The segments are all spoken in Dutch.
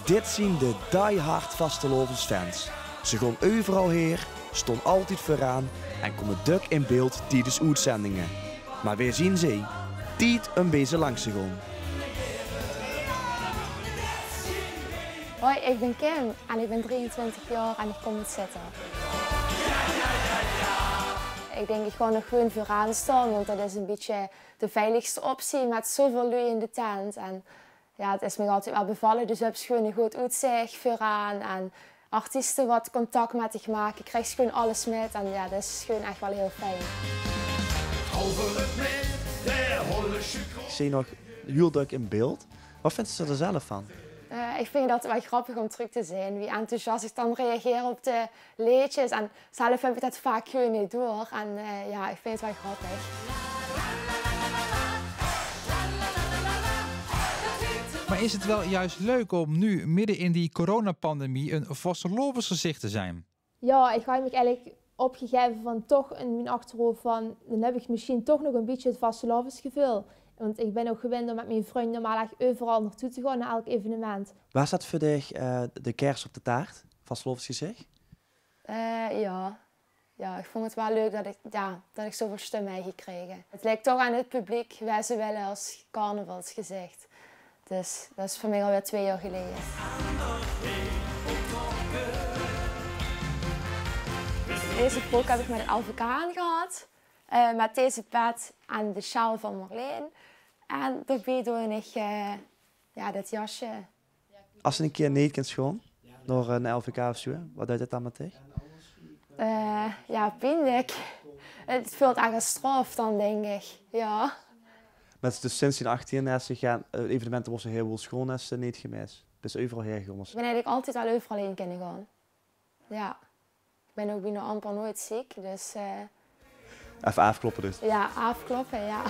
Dit zien de die-hard Vastelovensfans. Ze gaan overal heen, stonden altijd vooraan en komen druk in beeld tijdens uitzendingen. Maar weer zien ze, tijd een beetje langs te gaan. Hoi, ik ben Kim en ik ben 23 jaar en ik kom uit Zetten. Ik denk ik ga nog gewoon vooraan staan, want dat is een beetje de veiligste optie met zoveel lui in de tent. En ja, het is me altijd wel bevallen, dus heb je gewoon een goed uitzicht vooraan en artiesten wat contact met je maken. Je krijgt gewoon alles met en ja, dat is gewoon echt wel heel fijn. Ik zie nog heel druk in beeld. Wat vinden ze er zelf van? Ik vind dat wel grappig om terug te zijn. Wie enthousiast ik dan reageer op de liedjes. En zelf heb ik dat vaak gewoon niet door. En ja, ik vind het wel grappig. Maar is het wel juist leuk om nu midden in die coronapandemie een vastelovensgezicht te zijn? Ja, ik ga me eigenlijk opgegeven van toch in mijn achterhoofd van... dan heb ik misschien toch nog een beetje het vastelovensgevoel. Want ik ben ook gewend om met mijn vrienden normaal echt overal naartoe te gaan, naar elk evenement. Waar staat voor dich de kers op de taart? Vastelovensgezicht? Ja, ik vond het wel leuk dat ik zoveel stemmen heb gekregen. Het lijkt toch aan het publiek, wij ze willen als carnavalsgezicht. Dus dat is voor mij alweer 2 jaar geleden. Deze broek heb ik met een LVK aangehad. Met deze pet en de sjaal van Marleen. En daarbij doe ik dit jasje. Als je een keer niet kunt schoon, door een LVK of zo, wat doet het dan met dich? Ja, pijnlijk. Het voelt echt als straf dan, denk ik. Ja. Met dus sinds je 18 is gaan evenementen worden heel veel schoon is niet gemist. Dus overal heen gegaan. Ik ben eigenlijk altijd al overal heen kunnen gaan. Ja. Ik ben ook bijna amper nooit ziek, dus... Even afkloppen dus. Ja, afkloppen, ja.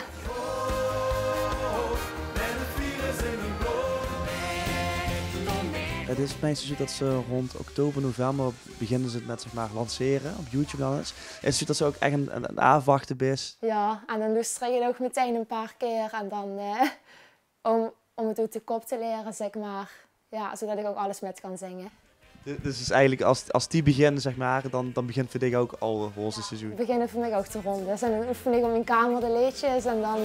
Het is meestal zo dat ze rond oktober, november beginnen ze het met lanceren op YouTube dan eens. Is het zo dat ze ook echt een afwachten is? Ja, en dan luister je het ook meteen een paar keer en dan om het uit de kop te leren, zeg maar. Ja, zodat ik ook alles met kan zingen. Dus is eigenlijk als die beginnen, zeg maar, dan begint voor dich ook al het roze seizoen? Het beginnen voor mij ook te ronden. Dus dan oefen ik op mijn kamer de liedjes en dan...